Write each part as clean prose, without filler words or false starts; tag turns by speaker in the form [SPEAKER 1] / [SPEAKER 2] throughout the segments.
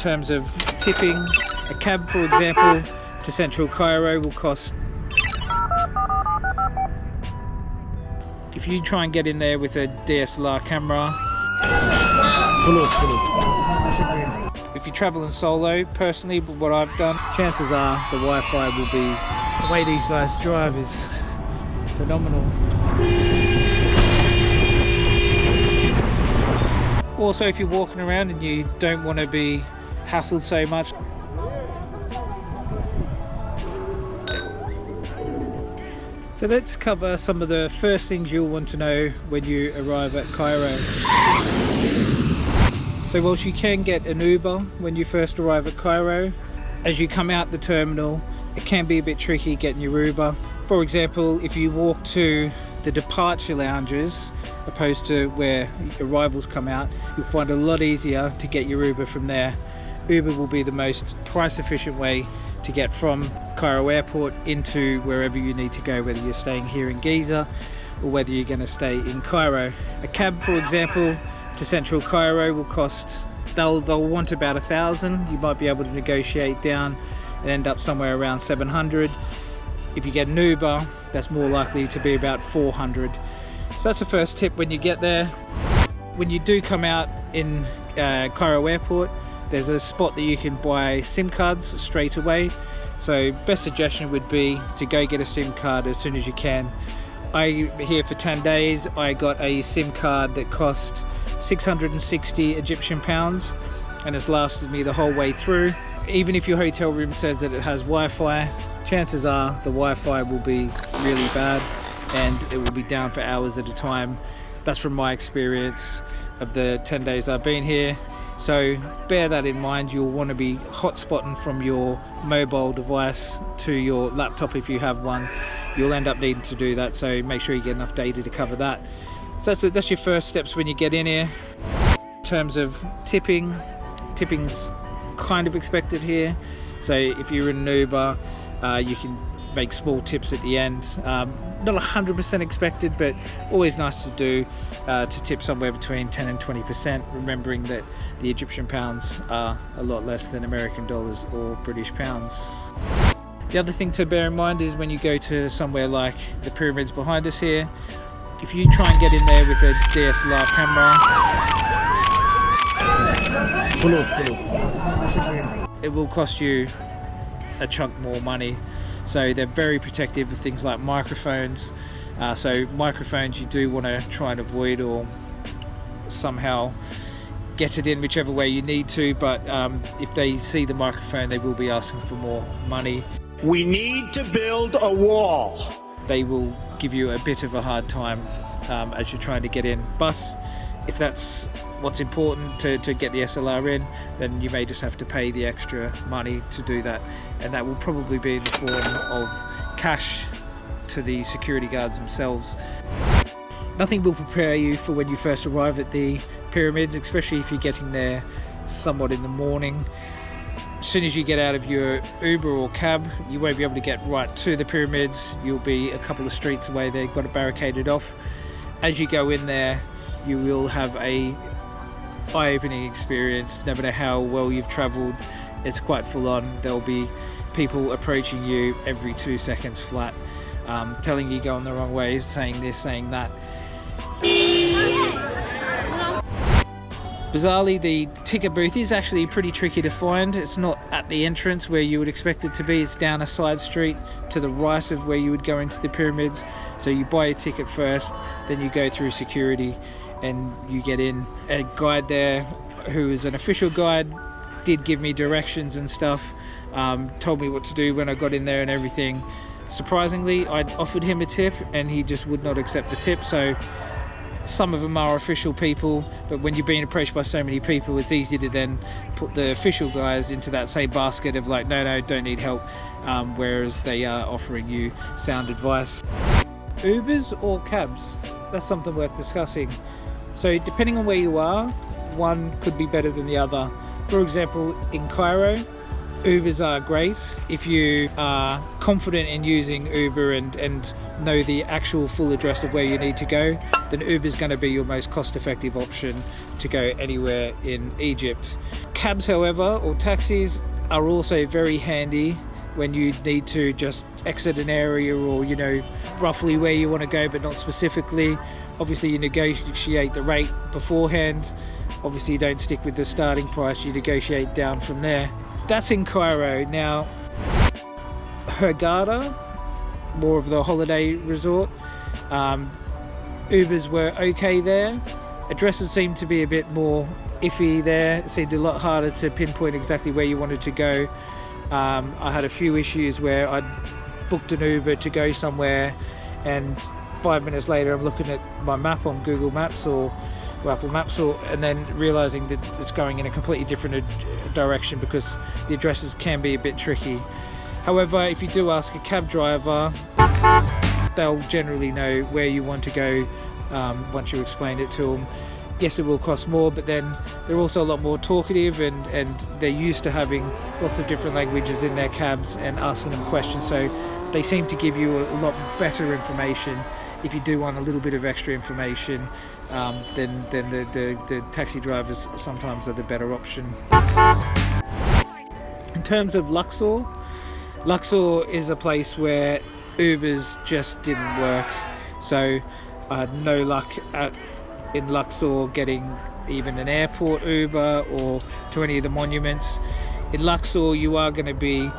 [SPEAKER 1] terms of tipping, a cab, for example, to central Cairo will cost, if you try and get in there with a DSLR camera, if you're traveling solo, personally, but what I've done, chances are the Wi-Fi will be, the way these guys drive is phenomenal. Also, if you're walking around and you don't want to be hassled so much, so let's cover some of the first things you'll want to know when you arrive at Cairo. So whilst you can get an Uber when you first arrive at Cairo, as you come out the terminal, it can be a bit tricky getting your Uber. For example, if you walk to the departure lounges opposed to where arrivals come out, you'll find it a lot easier to get your Uber from there. Uber will be the most price efficient way to get from Cairo airport into wherever you need to go, whether you're staying here in Giza or whether you're going to stay in Cairo. A cab, for example, to central Cairo will cost, they'll want about 1,000. You might be able to negotiate down and end up somewhere around 700. If you get an Uber, that's more likely to be about 400. So that's the first tip when you get there. When you do come out in Cairo airport, there's a spot that you can buy SIM cards straight away. So best suggestion would be to go get a SIM card as soon as you can. I'm here for 10 days. I got a SIM card that cost 660 Egyptian pounds and it's lasted me the whole way through. Even if your hotel room says that it has Wi-Fi, chances are the Wi-Fi will be really bad and it will be down for hours at a time. That's from my experience of the 10 days I've been here. So bear that in mind. You'll want to be hotspotting from your mobile device to your laptop if you have one. You'll end up needing to do that, so make sure you get enough data to cover that. So that's your first steps when you get in here. In terms of tipping's kind of expected here. So if you're in an Uber, you can make small tips at the end. Not 100% expected, but always nice to do, to tip somewhere between 10 and 20%, remembering that the Egyptian pounds are a lot less than American dollars or British pounds. The other thing to bear in mind is when you go to somewhere like the pyramids behind us here, if you try and get in there with a DSLR camera, it will cost you a chunk more money. So they're very protective of things like microphones. So microphones you do want to try and avoid or somehow get it in whichever way you need to, but if they see the microphone they will be asking for more money.
[SPEAKER 2] We need to build a wall.
[SPEAKER 1] They will give you a bit of a hard time as you're trying to get in. But if that's what's important to get the SLR in, then you may just have to pay the extra money to do that, and that will probably be in the form of cash to the security guards themselves. Nothing will prepare you for when you first arrive at the pyramids, especially if you're getting there somewhat in the morning. As soon as you get out of your Uber or cab, you won't be able to get right to the pyramids. You'll be a couple of streets away. They've got it barricaded off. As you go in there, you will have a eye-opening experience. No matter how well you've traveled, it's quite full on. There'll be people approaching you every 2 seconds flat, telling you going the wrong way, saying this, saying that. Bizarrely, the ticket booth is actually pretty tricky to find. It's not at the entrance where you would expect it to be. It's down a side street to the right of where you would go into the pyramids. So you buy a ticket first, then you go through security and you get in. A guide there who is an official guide did give me directions and stuff, told me what to do when I got in there and everything. Surprisingly, I'd offered him a tip and he just would not accept the tip. So some of them are official people, but when you're being approached by so many people, it's easy to then put the official guys into that same basket of like, no, don't need help, whereas they are offering you sound advice. Ubers or cabs? That's something worth discussing. So depending on where you are, one could be better than the other. For example, in Cairo, Ubers are great. If you are confident in using Uber and know the actual full address of where you need to go, then Uber is going to be your most cost-effective option to go anywhere in Egypt. Cabs, however, or taxis, are also very handy when you need to just exit an area, or you know roughly where you want to go but not specifically. Obviously you negotiate the rate beforehand. Obviously you don't stick with the starting price, you negotiate down from there. That's in Cairo. Now, Hurghada, more of the holiday resort, Ubers were okay there. Addresses seemed to be a bit more iffy there. It seemed a lot harder to pinpoint exactly where you wanted to go. I had a few issues where I'd booked an Uber to go somewhere, and 5 minutes later I'm looking at my map on Google Maps or Apple Maps, and then realizing that it's going in a completely different direction because the addresses can be a bit tricky. However, if you do ask a cab driver, they'll generally know where you want to go once you explain it to them. Yes, it will cost more, but then they're also a lot more talkative, and they're used to having lots of different languages in their cabs and asking them questions, so they seem to give you a lot better information. If you do want a little bit of extra information, then the taxi drivers sometimes are the better option. In terms of Luxor is a place where Ubers just didn't work. So I had no luck in Luxor getting even an airport Uber or to any of the monuments. In Luxor you are going to be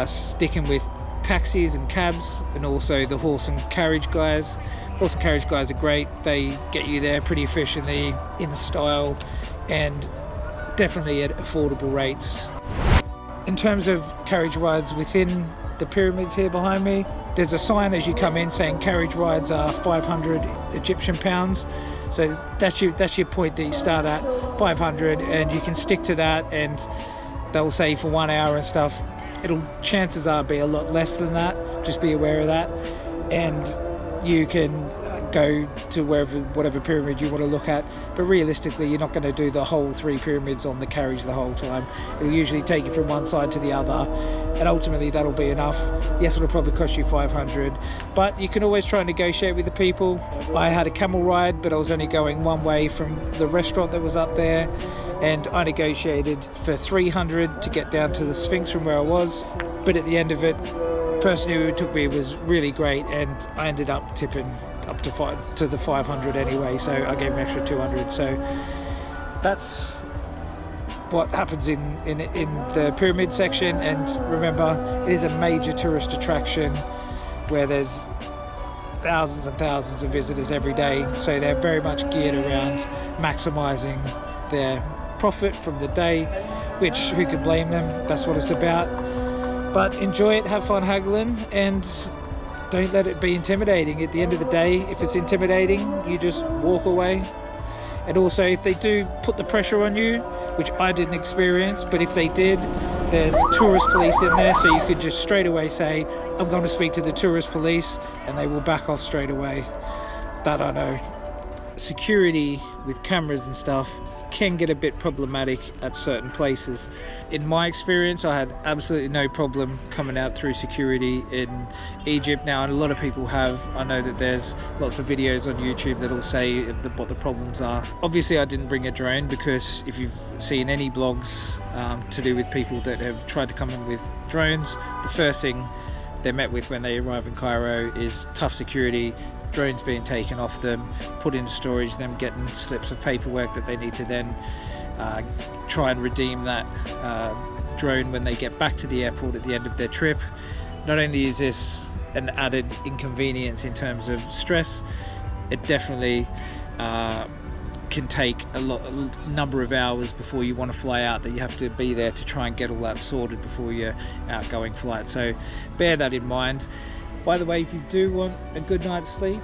[SPEAKER 1] sticking with taxis and cabs, and also the horse and carriage guys. Horse and carriage guys are great. They get you there pretty efficiently, in style, and definitely at affordable rates. In terms of carriage rides within the pyramids here behind me, there's a sign as you come in saying carriage rides are 500 Egyptian pounds. So that's your point that you start at, 500, and you can stick to that, and they'll say for 1 hour and stuff. Chances are be a lot less than that. Just be aware of that, and you can go to whatever pyramid you want to look at, but realistically you're not going to do the whole 3 pyramids on the carriage the whole time. It'll usually take you from one side to the other, and ultimately that'll be enough. Yes, it'll probably cost you 500, but you can always try and negotiate with the people. I had a camel ride, but I was only going one way from the restaurant that was up there, and I negotiated for 300 to get down to the Sphinx from where I was, but at the end of it, the person who took me was really great, and I ended up tipping up to the 500 anyway, so I gave him extra 200. So that's what happens in the pyramid section. And remember, it is a major tourist attraction where there's thousands and thousands of visitors every day, so they're very much geared around maximizing their profit from the day, which who could blame them? That's what it's about. But enjoy it, have fun haggling, and don't let it be intimidating. At the end of the day, if it's intimidating, you just walk away. And also, if they do put the pressure on you, which I didn't experience, but if they did, there's tourist police in there, so you could just straight away say, I'm going to speak to the tourist police, and they will back off straight away. That I know. Security with cameras and stuff can get a bit problematic at certain places. In my experience, I had absolutely no problem coming out through security in Egypt. Now, and a lot of people have. I know that there's lots of videos on YouTube that'll say what the problems are. Obviously, I didn't bring a drone because if you've seen any blogs to do with people that have tried to come in with drones, the first thing they're met with when they arrive in Cairo is tough security, drones being taken off them, put in storage, them getting slips of paperwork that they need to then try and redeem that drone when they get back to the airport at the end of their trip. Not only is this an added inconvenience in terms of stress, it definitely can take a number of hours before you want to fly out, that you have to be there to try and get all that sorted before your outgoing flight. So bear that in mind. By the way, if you do want a good night's sleep,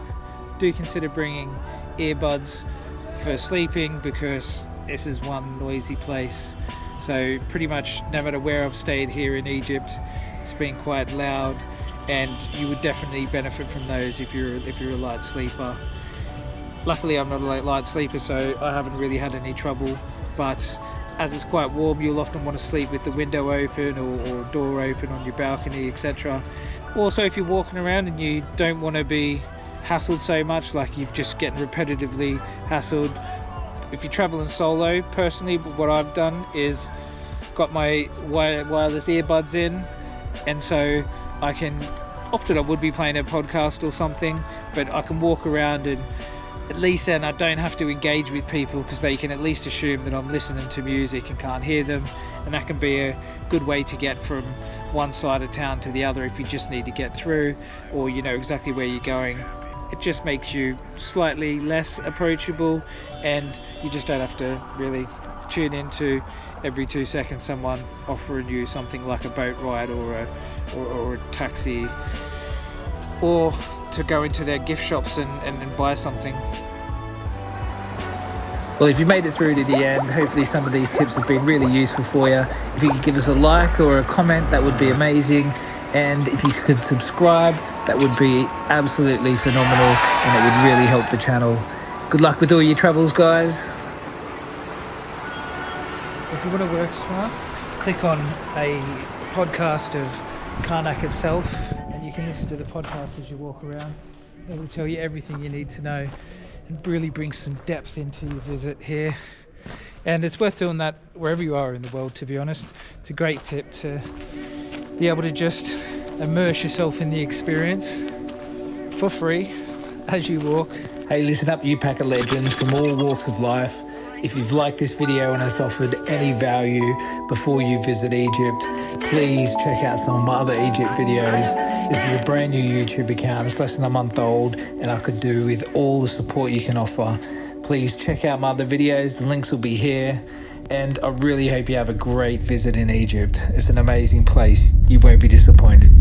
[SPEAKER 1] do consider bringing earbuds for sleeping, because this is one noisy place. So pretty much no matter where I've stayed here in Egypt, it's been quite loud, and you would definitely benefit from those if you're a light sleeper. Luckily I'm not a light sleeper, so I haven't really had any trouble, but as it's quite warm, you'll often want to sleep with the window open or door open on your balcony, etc. Also, if you're walking around and you don't want to be hassled so much, like you're just getting repetitively hassled, if you're traveling solo, personally what I've done is got my wireless earbuds in, and so I would be playing a podcast or something, but I can walk around, and at least then I don't have to engage with people, because they can at least assume that I'm listening to music and can't hear them, and that can be a good way to get from one side of town to the other if you just need to get through, or you know exactly where you're going. It just makes you slightly less approachable, and you just don't have to really tune into every 2 seconds someone offering you something like a boat ride or a taxi, or to go into their gift shops and buy something.
[SPEAKER 3] Well, if you made it through to the end, hopefully some of these tips have been really useful for you. If you could give us a like or a comment, that would be amazing. And if you could subscribe, that would be absolutely phenomenal, and it would really help the channel. Good luck with all your travels, guys.
[SPEAKER 1] If you want to work smart, click on a podcast of Karnak itself, and you can listen to the podcast as you walk around. It will tell you everything you need to know and really bring some depth into your visit here. And it's worth doing that wherever you are in the world, to be honest. It's a great tip to be able to just immerse yourself in the experience for free as you walk.
[SPEAKER 3] Hey, listen up, you pack of legends from all walks of life. If you've liked this video and has offered any value before you visit Egypt, please check out some of my other Egypt videos. This is a brand new YouTube account. It's less than a month old, and I could do with all the support you can offer. Please check out my other videos. The links will be here. And I really hope you have a great visit in Egypt. It's an amazing place. You won't be disappointed.